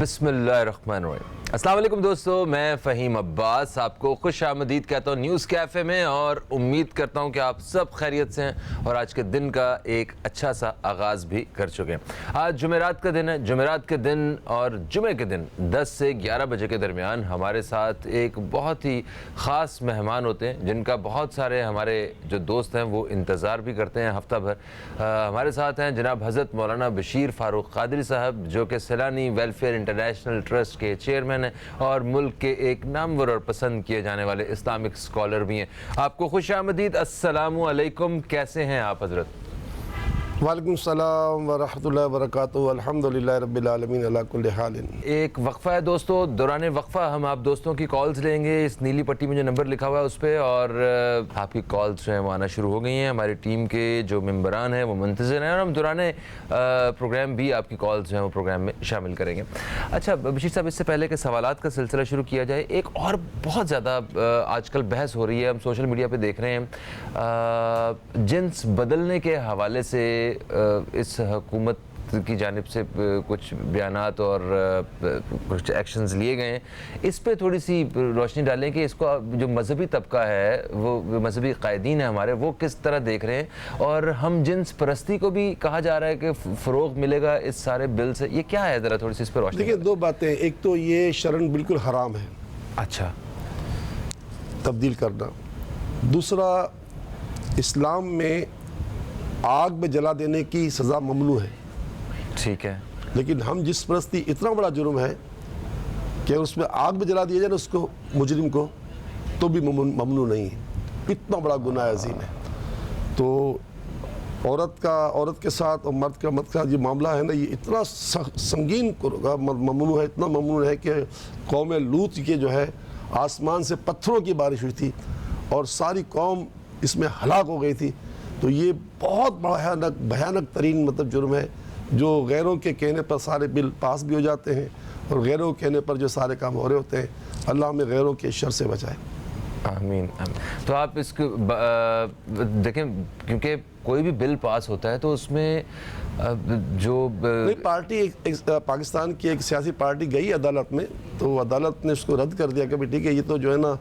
بسم اللہ الرحمن الرحیم۔ السلام علیکم دوستو، میں فہیم عباس آپ کو خوش آمدید کہتا ہوں نیوز کیفے میں، اور امید کرتا ہوں کہ آپ سب خیریت سے ہیں اور آج کے دن کا ایک اچھا سا آغاز بھی کر چکے ہیں۔ آج جمعرات کا دن ہے۔ جمعرات کے دن اور جمعے کے دن 10 سے 11 بجے کے درمیان ہمارے ساتھ ایک بہت ہی خاص مہمان ہوتے ہیں جن کا بہت سارے ہمارے جو دوست ہیں وہ انتظار بھی کرتے ہیں ہفتہ بھر۔ ہمارے ساتھ ہیں جناب حضرت مولانا بشیر فاروق قادری صاحب، جو کہ سیلانی ویلفیئر انٹرنیشنل ٹرسٹ کے چیئرمین ہیں اور ملک کے ایک نامور اور پسند کیے جانے والے اسلامک اسکالر بھی ہیں۔ آپ کو خوش آمدید، السلام علیکم، کیسے ہیں آپ حضرت؟ وعلیکم السلام ورحمۃ اللہ وبرکاتہ، الحمدللہ رب العالمین علی کل حال۔ ایک وقفہ ہے دوستو، دوران وقفہ ہم آپ دوستوں کی کالز لیں گے۔ اس نیلی پٹی میں جو نمبر لکھا ہوا ہے اس پہ، اور آپ کی کالز جو ہیں وہ آنا شروع ہو گئی ہیں۔ ہماری ٹیم کے جو ممبران ہیں وہ منتظر ہیں، اور ہم دوران پروگرام بھی آپ کی کالز جو ہیں وہ پروگرام میں شامل کریں گے۔ اچھا بشیر صاحب، اس سے پہلے کہ سوالات کا سلسلہ شروع کیا جائے، ایک اور بہت زیادہ آج کل بحث ہو رہی ہے، ہم سوشل میڈیا پہ دیکھ رہے ہیں، جنس بدلنے کے حوالے سے اس حکومت کی جانب سے کچھ بیانات اور کچھ ایکشنز لیے گئے ہیں۔ اس پہ تھوڑی سی روشنی ڈالیں کہ اس کو جو مذہبی طبقہ ہے، وہ مذہبی قائدین ہیں ہمارے، وہ کس طرح دیکھ رہے ہیں، اور ہم جنس پرستی کو بھی کہا جا رہا ہے کہ فروغ ملے گا اس سارے بل سے، یہ کیا ہے؟ ذرا تھوڑی سی اس پہ روشنی دیکھیں، دو باتیں، ایک تو یہ شرعاً بالکل حرام ہے اچھا تبدیل کرنا، دوسرا اسلام میں آگ میں جلا دینے کی سزا ممنوع ہے۔ ٹھیک ہے، لیکن ہم جس پرستی اتنا بڑا جرم ہے کہ اس میں آگ میں جلا دیا جائے نا اس کو، مجرم کو، تو بھی ممنوع نہیں ہے۔ اتنا بڑا گناہ عظیم ہے۔ تو عورت کے ساتھ اور مرد کا یہ معاملہ ہے نا، یہ اتنا سنگین ممنوع ہے، اتنا ممنوع ہے کہ قوم لوط کے جو ہے آسمان سے پتھروں کی بارش ہوئی تھی اور ساری قوم اس میں ہلاک ہو گئی تھی۔ تو یہ بہت بڑا بھیانک ترین جرم ہے، جو غیروں کے کہنے پر سارے بل پاس بھی ہو جاتے ہیں اور غیروں کے کہنے پر جو سارے کام ہو رہے ہوتے ہیں۔ اللہ ہمیں غیروں کے شر سے بچائے، آمین آمین۔ تو آپ اس کو دیکھیں، کیونکہ کوئی بھی بل پاس ہوتا ہے تو اس میں جو پارٹی پاکستان کی ایک سیاسی پارٹی گئی عدالت میں، تو عدالت نے اس کو رد کر دیا کہ ٹھیک ہے، یہ تو جو ہے نا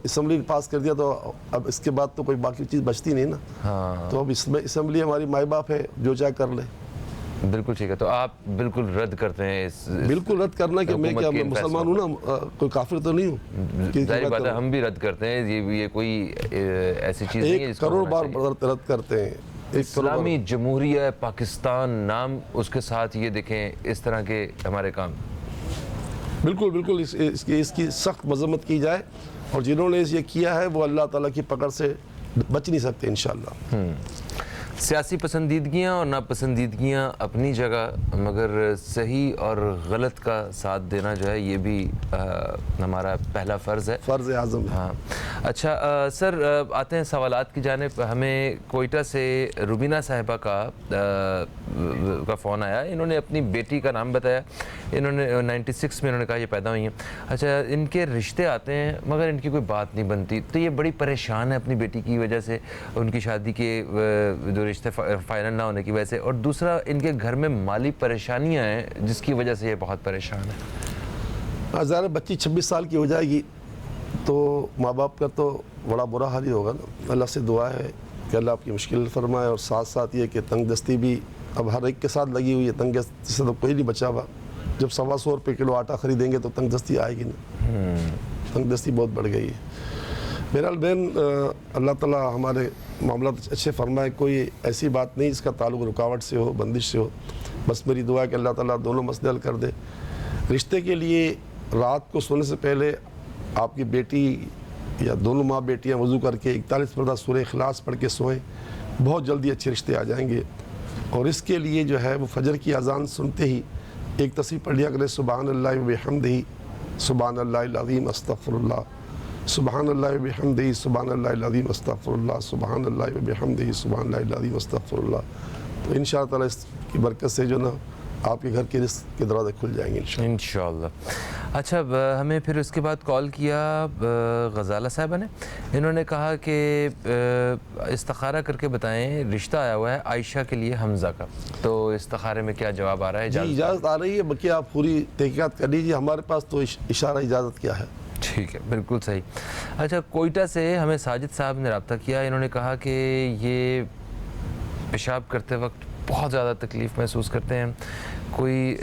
اسمبلی نے پاس کر دیا، تو اب اس کے بعد تو کوئی باقی چیز بچتی نہیں نا۔ ہاں، تو اب اسمبلی ہماری مائی باپ ہے، جو چاہے کر لے۔ بالکل ٹھیک ہے۔ تو آپ بالکل رد کرتے ہیں اس بالکل رد کرنا کہ میں کیا مسلمان ہوں نا، کوئی کافر تو نہیں ہوں۔ ظاہر بات ہے، ہم بھی رد کرتے ہیں، یہ کوئی ایسی چیز نہیں ہے ایک کروڑ بار رد کرتے ہیں۔ اسلامی جمہوریہ پاکستان نام اس کے ساتھ یہ دیکھیں اس طرح کے ہمارے کام، بالکل اس کی سخت مذمت کی جائے، اور جنہوں نے یہ کیا ہے وہ اللہ تعالیٰ کی پکڑ سے بچ نہیں سکتے انشاءاللہ۔ سیاسی پسندیدگیاں اور ناپسندیدگیاں اپنی جگہ، مگر صحیح اور غلط کا ساتھ دینا جو ہے یہ بھی ہمارا پہلا فرض ہے، فرض اعظم ہے۔ ہاں اچھا سر، آتے ہیں سوالات کی جانب۔ ہمیں کوئٹہ سے روبینہ صاحبہ کا فون آیا۔ انہوں نے اپنی بیٹی کا نام بتایا، انہوں نے 96 میں انہوں نے کہا یہ پیدا ہوئی ہیں۔ اچھا، ان کے رشتے آتے ہیں مگر ان کی کوئی بات نہیں بنتی، تو یہ بڑی پریشان ہے اپنی بیٹی کی وجہ سے، ان کی شادی کے جو رشتے فائنل نہ ہونے کی وجہ سے، اور دوسرا ان کے گھر میں مالی پریشانیاں ہیں جس کی وجہ سے یہ بہت پریشان ہے۔ ظاہر بچی 26 سال کی ہو جائے گی تو ماں باپ کا تو بڑا برا حال ہی ہوگا نا۔ اللہ سے دعا ہے کہ اللہ آپ کی مشکل فرمائے، اور ساتھ ساتھ یہ کہ تنگ دستی بھی اب ہر ایک کے ساتھ لگی ہوئی ہے۔ تنگ دستی سے تو کوئی نہیں بچا ہوا۔ جب 125 روپے کلو آٹا خریدیں گے تو تنگ دستی آئے گی نا۔ تنگ دستی بہت بڑھ گئی ہے۔ بہرحال بہن، اللہ تعالیٰ ہمارے معاملات اچھے فرمائے، کوئی ایسی بات نہیں جس کا تعلق رکاوٹ سے ہو، بندش سے ہو۔ بس میری دعا ہے کہ اللہ تعالیٰ دونوں مسئلے حل کر دے۔ رشتے کے لیے رات کو سونے سے پہلے آپ کی بیٹی یا دونوں ماں بیٹیاں وضو کر کے 41 مرتبہ سورہ اخلاص پڑھ کے سوئیں، بہت جلدی اچھے رشتے آ جائیں گے۔ اور اس کے لیے جو ہے وہ فجر کی اذان سنتے ہی ایک تسبیح پڑھ لیا کرے، سبحان اللہ وبحمدہ، سبحان اللہ العظیم استغفر اللہ، سبحان اللہ وبحمدہ، سبحان اللہ العظیم استغفر اللہ، سبحان اللہ وبحمدہ، سبحان اللہ العظیم استغفر اللہ۔ تو انشاءاللہ تعالیٰ اس کی برکت سے جو نا آپ کے گھر کے رزق کے دروازے کھل جائیں گے انشاءاللہ۔ انشاءاللہ۔ اچھا ہمیں پھر اس کے بعد کال کیا غزالہ صاحبہ نے، انہوں نے کہا کہ استخارہ کر کے بتائیں، رشتہ آیا ہوا ہے عائشہ کے لیے حمزہ کا، تو استخارے میں کیا جواب آ رہا ہے؟ جی اجازت آ رہی ہے، بلکہ آپ پوری تحقیقات کر لیجیے، ہمارے پاس تو اشارہ اجازت کیا ہے۔ ٹھیک ہے، بالکل صحیح۔ اچھا کوئٹہ سے ہمیں ساجد صاحب نے رابطہ کیا، انہوں نے کہا کہ یہ پیشاب کرتے وقت بہت زیادہ تکلیف محسوس کرتے ہیں، کوئی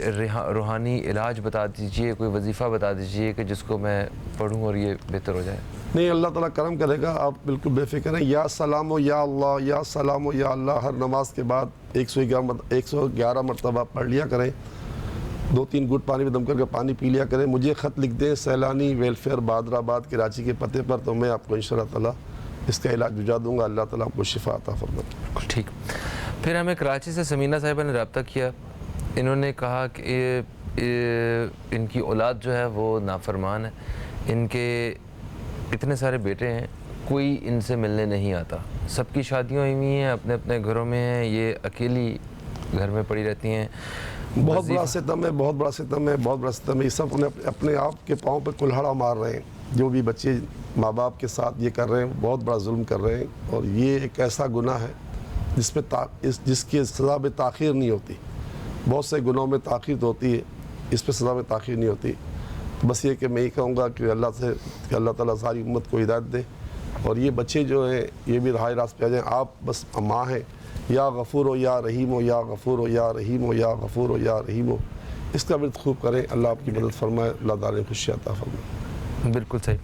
روحانی علاج بتا دیجئے، کوئی وظیفہ بتا دیجئے کہ جس کو میں پڑھوں اور یہ بہتر ہو جائے۔ نہیں، اللہ تعالیٰ کرم کرے گا، آپ بالکل بے فکر ہیں۔ یا سلام و یا اللہ، یا سلام و یا اللہ ہر نماز کے بعد 111 مرتبہ پڑھ لیا کریں، 2-3 گھٹ پانی میں دم کر کے پانی پی لیا کریں۔ مجھے خط لکھ دیں سیلانی ویلفیئر بادر آباد کراچی کے پتے پر، تو میں آپ کو انشاءاللہ تعالیٰ اس کا علاج بھجا دوں گا، اللہ تعالیٰ آپ کو شفا عطا فرمائے۔ ٹھیک۔ پھر ہمیں کراچی سے سمینہ صاحبہ نے رابطہ کیا، انہوں نے کہا کہ ان کی اولاد جو ہے وہ نافرمان ہے، ان کے اتنے سارے بیٹے ہیں، کوئی ان سے ملنے نہیں آتا، سب کی شادیاں ہوئی ہیں، اپنے اپنے گھروں میں ہیں، یہ اکیلی گھر میں پڑی رہتی ہیں۔ بہت بڑا ستم ہے، بہت بڑا ستم ہے، بہت بڑا ستم ہے۔ یہ سب اپنے آپ کے پاؤں پہ کلہڑا مار رہے ہیں، جو بھی بچے ماں باپ کے ساتھ یہ کر رہے ہیں، بہت بڑا ظلم کر رہے ہیں، اور یہ ایک ایسا گناہ ہے جس کی سزا میں تاخیر نہیں ہوتی۔ بہت سے گناہوں میں تاخیر تو ہوتی ہے، اس پہ سزا میں تاخیر نہیں ہوتی۔ بس یہ کہ میں یہ کہوں گا کہ اللہ تعالیٰ ساری امت کو ہدایت دے، اور یہ بچے جو ہیں یہ بھی راہ راست پہ آ جائیں۔ آپ بس ماں ہیں، یا غفور ہو یا رحیم ہو، یا غفور ہو یا رحیم ہو، یا غفور ہو یا رحیم ہو، اس کا ورد خوب کریں، اللہ آپ کی مدد فرمائے، اللہ تعالیٰ خوشی عطا فرمائے۔ بالکل صحیح۔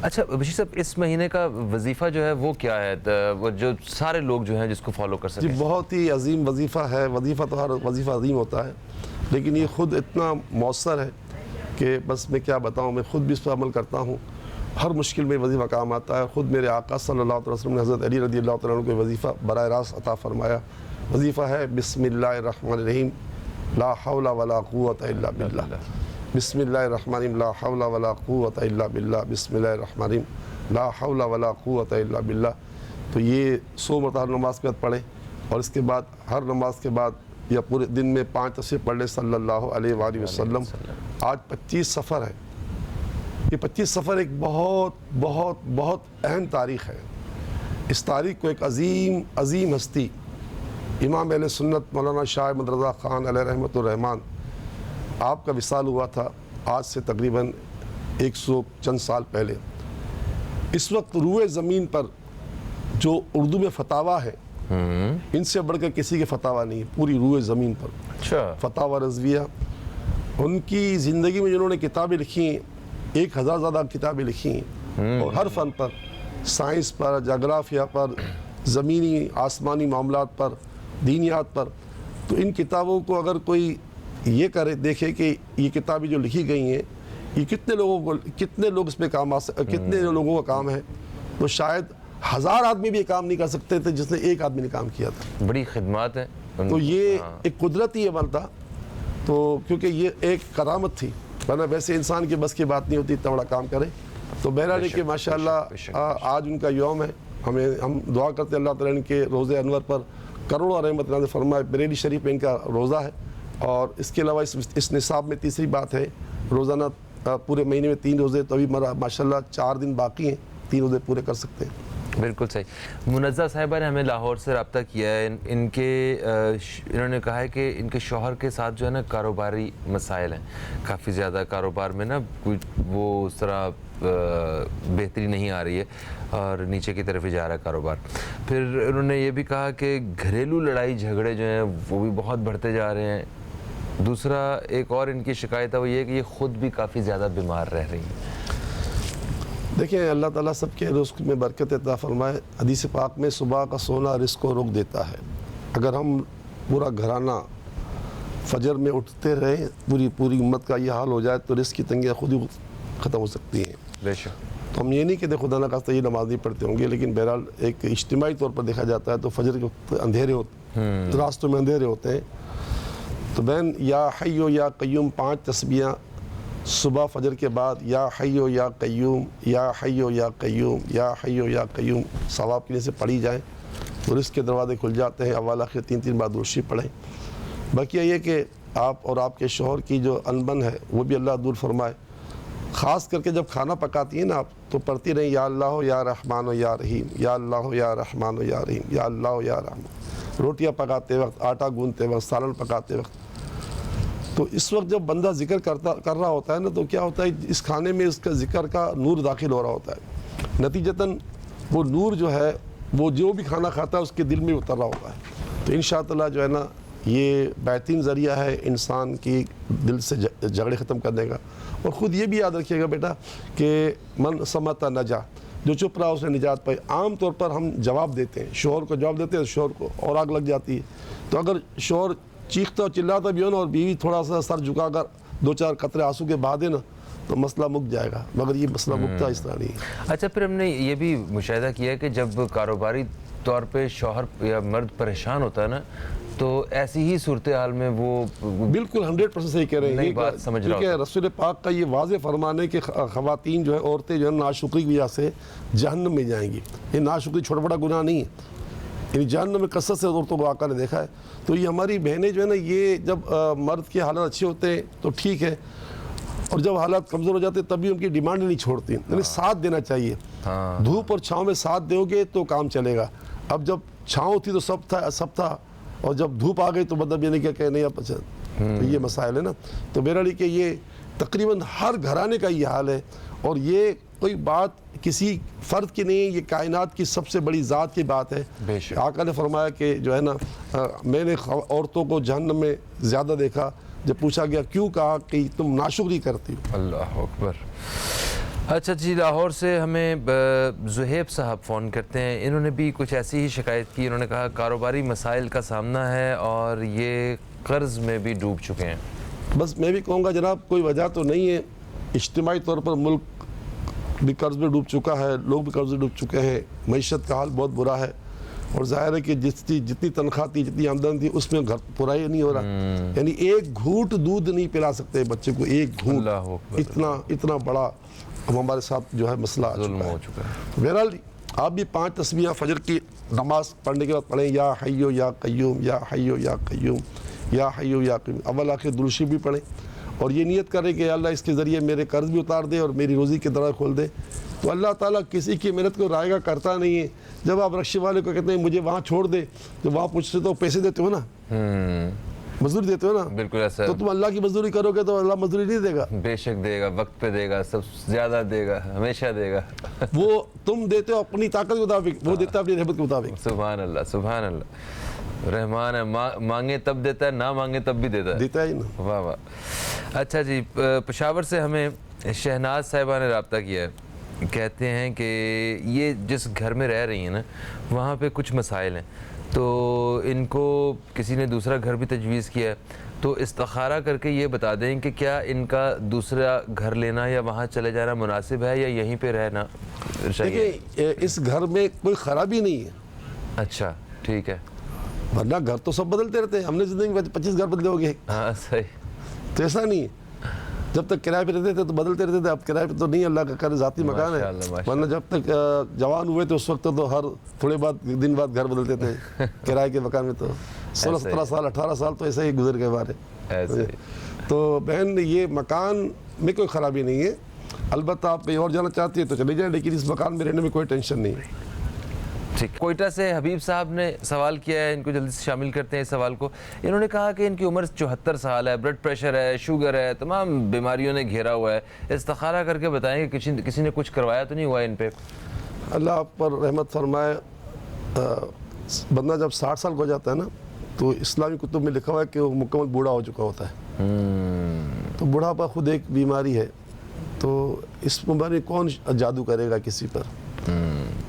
اچھا بشیر صاحب، اس مہینے کا وظیفہ جو ہے وہ کیا ہے، وہ جو سارے لوگ جو ہیں جس کو فالو کر سکیں؟ جی بہت ہی عظیم وظیفہ ہے، وظیفہ تو ہر وظیفہ عظیم ہوتا ہے، لیکن یہ خود اتنا مؤثر ہے کہ بس میں کیا بتاؤں، میں خود بھی اس پر عمل کرتا ہوں، ہر مشکل میں وظیفہ کام آتا ہے۔ خود میرے آقا صلی اللہ علیہ وسلم نے حضرت علی رضی اللہ تعالیٰ عنہ کو وظیفہ براہ راست عطا فرمایا۔ وظیفہ ہے بسم اللہ الرحمن الرحیم لا حول ولا قوت الا باللہ، بسم اللہ الرحمن الرحیم لا حول ولا قوت الا باللہ، بسم اللہ الرحمن الرحیم لا حول ولا قوت الا باللہ۔ تو یہ 100 مرتبہ ہر نماز کے بعد پڑھیں، اور اس کے بعد ہر نماز کے بعد یا پورے دن میں 5 تصویر پڑھ لیں صلی اللہ علیہ وآلہ وسلم۔ آج 25 سفر ہے، یہ 25 سفر ایک بہت بہت بہت اہم تاریخ ہے۔ اس تاریخ کو ایک عظیم عظیم ہستی امام اہل سنت مولانا شاہ احمد رضا خان علیہ رحمۃ الرحمان، آپ کا وصال ہوا تھا آج سے تقریباً 100 چند سال پہلے۔ اس وقت روئے زمین پر جو اردو میں فتاویٰ ہے، ان سے بڑھ کر کسی کے فتاویٰ نہیں، پوری روئے زمین پر اچھا فتاویٰ رضویہ۔ ان کی زندگی میں جنہوں نے کتابیں لکھی ہیں، 1000 زیادہ کتابیں لکھی ہیں، اور ہر فن پر، سائنس پر، جغرافیہ پر، زمینی آسمانی معاملات پر، دینیات پر۔ تو ان کتابوں کو اگر کوئی یہ کرے، دیکھے کہ یہ کتابیں جو لکھی گئی ہیں یہ کتنے لوگ اس پہ کام کتنے لوگوں کا کام ہے، تو شاید 1000 آدمی بھی یہ کام نہیں کر سکتے تھے جس نے ایک آدمی نے کام کیا تھا۔ بڑی خدمات ہیں۔ تو یہ ایک قدرتی عمل تھا، تو کیونکہ یہ ایک کرامت تھی، ورنہ ویسے انسان کی بس کی بات نہیں ہوتی اتنا بڑا کام کرے۔ تو بہرحال ہے کہ ماشاءاللہ آج ان کا یوم ہے، ہم دعا کرتے ہیں اللہ تعالیٰ ان کے روزے انور پر کروڑوں رحمت نازل فرمائے۔ بریلی شریف میں ان کا روزہ ہے، اور اس کے علاوہ اس نصاب میں تیسری بات ہے، روزانہ پورے مہینے میں 3 روزے، تو ابھی ماشاءاللہ 4 دن باقی ہیں، 3 روزے پورے کر سکتے ہیں۔ بالکل صحیح۔ منزہ صاحبہ نے ہمیں لاہور سے رابطہ کیا ہے، انہوں نے کہا ہے کہ ان کے شوہر کے ساتھ جو ہے نا کاروباری مسائل ہیں، کافی زیادہ کاروبار میں نا وہ اس طرح بہتری نہیں آ رہی ہے، اور نیچے کی طرف ہی جا رہا ہے کاروبار۔ پھر انہوں نے یہ بھی کہا کہ گھریلو لڑائی جھگڑے جو ہیں وہ بھی بہت بڑھتے جا رہے ہیں۔ دوسرا ایک اور ان کی شکایت ہے وہ یہ کہ یہ خود بھی کافی زیادہ بیمار رہ رہی ہیں۔ دیکھیں اللہ تعالیٰ سب کے رزق میں برکت عطا فرمائے۔ حدیث پاک میں صبح کا سونا رزق کو روک دیتا ہے۔ اگر ہم پورا گھرانہ فجر میں اٹھتے رہیں، پوری امت کا یہ حال ہو جائے، تو رزق کی تنگیاں خود ہی ختم ہو سکتی ہیں۔ بے شک۔ تو ہم یہ نہیں کہتے خدا نہ خواستہ یہ نماز نہیں پڑھتے ہوں گے، لیکن بہرحال ایک اجتماعی طور پر دیکھا جاتا ہے تو فجر کے اندھیرے ہوتے، راستوں میں اندھیرے ہوتے ہیں، تو بہن یا حیو یا قیوم 5 تسبیحاں صبح فجر کے بعد، یا حیو یا قیوم، یا حیو یا قیوم، یا حیو یا قیوم ثواب کی وجہ سے پڑھی جائیں تو رزق کے دروازے کھل جاتے ہیں۔ اول آخر 3 بار درود شریف پڑھیں۔ باقی یہ کہ آپ اور آپ کے شوہر کی جو انبن ہے وہ بھی اللہ دور فرمائے. خاص کر کے جب کھانا پکاتی ہیں نا آپ تو پڑھتی رہیں یا اللہ یا رحمان و یا رحیم, یا اللہ یا رحمان و یا رحیم, یا اللہ یا رحمان. روٹیاں پکاتے وقت, آٹا گوندتے وقت, سالن پکاتے وقت, تو اس وقت جب بندہ ذکر کر رہا ہوتا ہے نا تو کیا ہوتا ہے, اس کھانے میں اس کا ذکر کا نور داخل ہو رہا ہوتا ہے. نتیجتاً وہ نور جو ہے وہ جو بھی کھانا کھاتا ہے اس کے دل میں اتر رہا ہوتا ہے. تو انشاءاللہ جو ہے نا یہ بہترین ذریعہ ہے انسان کی دل سے جھگڑے ختم کرنے کا. اور خود یہ بھی یاد رکھیے گا بیٹا کہ من سمت نجا, جو چپ رہا اس نے نجات پائی. عام طور پر ہم جواب دیتے ہیں, شوہر کو جواب دیتے ہیں, شوہر کو اور آگ لگ جاتی ہے. تو اگر شوہر چیختا اور چلاتا بھی ہو نا اور بیوی تھوڑا سا سر جھکا کر دو چار قطرے آنسو کے بہا دے نا تو مسئلہ مک جائے گا, مگر یہ مسئلہ مکتا اس طرح نہیں ہے. اچھا, پھر ہم نے یہ بھی مشاہدہ کیا ہے کہ جب کاروباری طور پہ شوہر یا مرد پریشان ہوتا ہے نا تو ایسی ہی صورتحال میں وہ بالکل 100% صحیح کہہ رہے ہیں. نئی بات سمجھ رہا کیونکہ رسول پاک کا یہ واضح فرمان ہے کہ خواتین جو ہے, عورتیں جو ہے ناشکری کی وجہ سے جہنم میں جائیں گی. یہ ناشکری چھوٹا بڑا گناہ نہیں ہے, یعنی جہنم میں کثرت سے عورتوں کو آقا نے دیکھا ہے. تو یہ ہماری بہنیں جو ہے نا یہ جب مرد کے حالات اچھے ہوتے ہیں تو ٹھیک ہے, اور جب حالات کمزور ہو جاتے ہیں تب بھی ان کی ڈیمانڈ نہیں چھوڑتی, یعنی ساتھ دینا چاہیے. دھوپ اور چھاؤں میں ساتھ دو گے تو کام چلے گا. اب جب چھاؤں تھی تو سب تھا, اور جب دھوپ آ گئی تو مطلب یہ نہیں کیا کہ نہیں اب پسند. تو یہ مسائل ہے نا. تو میرا لیے کہ یہ تقریباً ہر گھرانے کا یہ حال ہے, اور یہ کوئی بات کسی فرد کی نہیں ہے, یہ کائنات کی سب سے بڑی ذات کی بات ہے. آقا نے فرمایا کہ جو ہے نا میں نے عورتوں کو جہنم میں زیادہ دیکھا. جب پوچھا گیا کیوں, کہا کہ تم ناشکری کرتی ہو. اللہ اکبر. اچھا جی, لاہور سے ہمیں زہیب صاحب فون کرتے ہیں. انہوں نے بھی کچھ ایسی ہی شکایت کی. انہوں نے کہا کاروباری مسائل کا سامنا ہے اور یہ قرض میں بھی ڈوب چکے ہیں. بس میں بھی کہوں گا جناب کوئی وجہ تو نہیں ہے. اجتماعی طور پر ملک بھی قرض میں ڈوب چکا ہے, لوگ بھی قرض میں ڈوب چکے ہیں. معیشت کا حال بہت برا ہے, اور ظاہر ہے کہ جتنی تنخواہ تھی, جتنی آمدن تھی, اس میں گھر پورا ہی نہیں ہو رہا. یعنی ایک گھونٹ دودھ نہیں پلا سکتے بچے کو, ایک گھونٹ. اتنا بڑا ہمارے ساتھ جو ہے مسئلہ آ چکا ہے. بہرحال آپ بھی 5 تسبیحاں فجر کی نماز پڑھنے کے بعد پڑھیں, یا حیو یا قیوم, یا حیو یا قیوم, یا حیو یا قیوم. اول آخر درود شریف بھی پڑھیں, اور یہ نیت کریں کہ اللہ اس کے ذریعے میرے قرض بھی اتار دے اور میری روزی کے دروازے کھول دے. تو اللہ تعالیٰ کسی کی محنت کو رائے گا کرتا نہیں ہے. جب آپ رکشے والے کو کہتے ہیں مجھے وہاں چھوڑ دے, تو وہاں پوچھتے تو پیسے دیتے ہو نا, مزدوری دیتے ہو نا. بالکل ایسا. تو تم اللہ کی مزدوری کرو گے تو اللہ مزدوری نہیں دے گا. بے شک دے گا, وقت پہ دے گا, سب زیادہ دے گا, ہمیشہ دے گا. وہ تم دیتے ہو اپنی طاقت کے مطابق, وہ دیتا ہے اپنی رحمت کے مطابق. سبحان اللہ, سبحان اللہ. رحمان ہے, مانگے تب دیتا ہے, نہ مانگے تب بھی دیتا ہے. دیتا ہے نا. واہ واہ. اچھا جی, پشاور سے ہمیں شہناز صاحبہ نے رابطہ کیا ہے. کہتے ہیں کہ یہ جس گھر میں رہ رہی ہیں نا وہاں پہ کچھ مسائل ہیں, تو ان کو کسی نے دوسرا گھر بھی تجویز کیا ہے. تو استخارہ کر کے یہ بتا دیں کہ کیا ان کا دوسرا گھر لینا یا وہاں چلے جانا مناسب ہے یا یہیں پہ رہنا چاہیے. دیکھیں اس گھر میں کوئی خرابی نہیں ہے. اچھا ٹھیک ہے, ورنہ گھر تو سب بدلتے رہتے ہیں. ہم نے زندگی میں 25 گھر بدلے ہو گئے. ہاں صحیح. تو ایسا نہیں ہے, جب تک کرائے پہ رہتے تھے تو بدلتے رہتے تھے. اب کرائے پہ تو نہیں, اللہ کا کر ذاتی مکان ہے. ورنہ جب تک جوان ہوئے تھے اس وقت تو ہر تھوڑے دن بعد گھر بدلتے تھے کرائے کے مکان میں. تو 16-17 سال 18 سال تو ایسے ہی گزر گئے ہمارے. تو بہن یہ مکان میں کوئی خرابی نہیں ہے. البتہ آپ کہیں اور جانا چاہتی ہے تو چلے جائیں, لیکن اس مکان میں رہنے میں کوئی ٹینشن نہیں ہے. ٹھیک. کوئٹہ سے حبیب صاحب نے سوال کیا ہے, ان کو جلدی سے شامل کرتے ہیں اس سوال کو. انہوں نے کہا کہ ان کی عمر 74 سال ہے, بلڈ پریشر ہے, شوگر ہے, تمام بیماریوں نے گھیرا ہوا ہے. استخارہ کر کے بتائیں کہ کسی نے کچھ کروایا تو نہیں ہوا ان پہ. اللہ آپ پر رحمت فرمائے. بندہ جب 60 سال کا ہو جاتا ہے نا تو اسلامی کتب میں لکھا ہوا ہے کہ وہ مکمل بوڑھا ہو چکا ہوتا ہے. تو بوڑھاپا خود ایک بیماری ہے, تو اس بیماری کون جادو کرے گا کسی پر.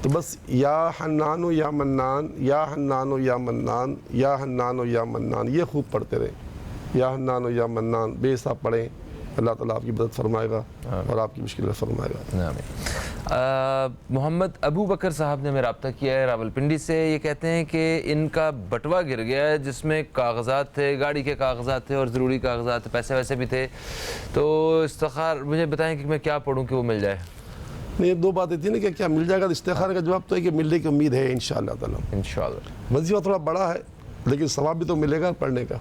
تو بس یا حنانو یا منان, یا حنانو یا منان, یا حنانو یا منان, یہ خوب پڑھتے رہیں. یا حنانو یا منان بے حساب پڑھیں, اللہ تعالیٰ آپ کی مدد فرمائے گا اور آپ کی مشکل فرمائے گا. محمد ابو بکر صاحب نے ہمیں رابطہ کیا ہے راولپنڈی سے. یہ کہتے ہیں کہ ان کا بٹوا گر گیا ہے جس میں کاغذات تھے, گاڑی کے کاغذات تھے اور ضروری کاغذات, پیسے ویسے بھی تھے. تو استخار مجھے بتائیں کہ میں کیا پڑھوں کہ وہ مل جائے. نہیں, یہ دو باتیں تھی نا کہ کیا مل جائے گا. استخارہ کا جواب تو ہے کہ ملنے کی امید ہے انشاءاللہ تعالیٰ. انشاءاللہ. وظیفہ تھوڑا بڑا ہے لیکن ثواب بھی تو ملے گا پڑھنے کا.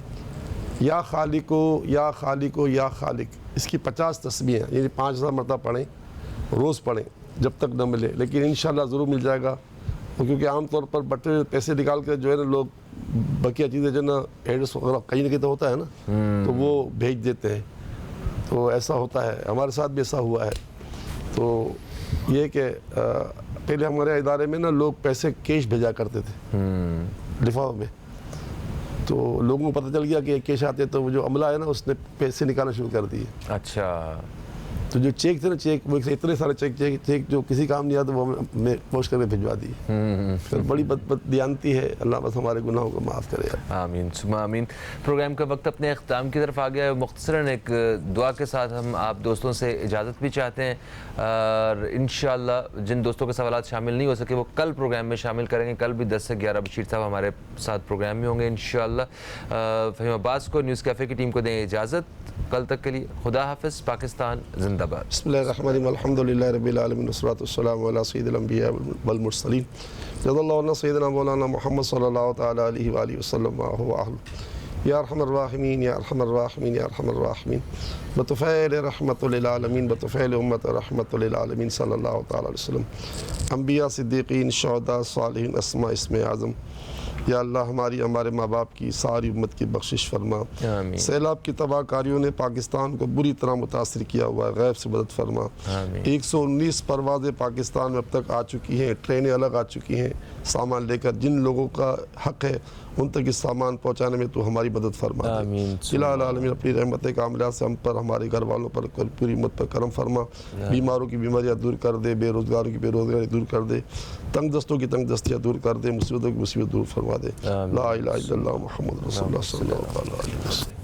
یا خالقو یا خالقو یا خالق، اس کی 50 تسبیح ہیں، یعنی 5000 مرتبہ پڑھیں، روز پڑھیں جب تک نہ ملے، لیکن انشاءاللہ ضرور مل جائے گا۔ کیونکہ عام طور پر بٹے پیسے نکال کے جو ہے نا لوگ بقیہ چیزیں جو ہے نا ایڈریس وغیرہ کہیں نہ کہیں تو ہوتا ہے نا، تو وہ بھیج دیتے ہیں، تو ایسا ہوتا ہے، ہمارے ساتھ بھی ایسا ہوا ہے۔ تو یہ کہ پہلے ہمارے ادارے میں نا لوگ پیسے کیش بھیجا کرتے تھے لفافے میں، تو لوگوں کو پتہ چل گیا کہ کیش آتے، تو وہ جو عملہ ہے نا اس نے پیسے نکالنا شروع کر دیے۔ اچھا، تو جو چیک تھے نا، چیک وہ اتنے سارے چیک جو کسی کام نہیں آتا وہ ہمیں پوسٹ کر کے بھجوا دیے۔ پھر بڑی بددیانتی ہے، اللہ بس ہمارے گناہوں کو معاف کرے۔ آمین ثم آمین۔ پروگرام کا وقت اپنے اختتام کی طرف آ گیا ہے، مختصراً ایک دعا کے ساتھ ہم آپ دوستوں سے اجازت بھی چاہتے ہیں، اور انشاءاللہ جن دوستوں کے سوالات شامل نہیں ہو سکے وہ کل پروگرام میں شامل کریں گے۔ کل بھی 10 سے 11 بشیر صاحب ہمارے ساتھ پروگرام میں ہوں گے انشاءاللہ۔ فہیم عباس کو، نیوز کیفے کی ٹیم کو دیں اجازت، کل تک کے لیے خدا حافظ، پاکستان زندہ باد۔ بسم اللہ الرحمن الرحیم، الحمد للہ رب العالمین والصلاۃ والسلام علی سید الانبیاء والمرسلین، رضی اللہ عنہ سیدنا مولانا محمد صلی اللہ تعالی علیہ وآلہ وسلم یا ارحم الراحمین یا ارحم الراحمین یا ارحم الراحمین، بطفیل رحمت للعالمین، بطفیل امت رحمت للعالمین صلی اللہ تعالی علیہ وسلم، انبیاء، صدیقین، شہداء، صالحین، اسماء اسم اعظم۔ یا اللہ ہمارے ماں باپ کی ساری امت کی بخشش فرما۔ آمین۔ سیلاب کی تباہ کاریوں نے پاکستان کو بری طرح متاثر کیا ہوا ہے، غیب سے مدد فرما۔ آمین۔ 119 پروازیں پاکستان میں اب تک آ چکی ہیں، ٹرینیں الگ آ چکی ہیں سامان لے کر، جن لوگوں کا حق ہے ان تک اس سامان پہنچانے میں تو ہماری مدد فرما دے۔ آمین۔ الہ العالمین اپنی رحمت کاملہ سے ہم پر، ہمارے گھر والوں پر، پوری امت پر کرم فرما۔ بیماروں کی بیماریاں دور کر دے، بے روزگاروں کی بے روزگاری دور کر دے، تنگ دستوں کی تنگ دستیاں دور کر دے، مصیبتوں کی مصیبت دور فرما دے۔ لا الہ الا اللہ محمد رسول اللہ صلی اللہ علیہ وسلم۔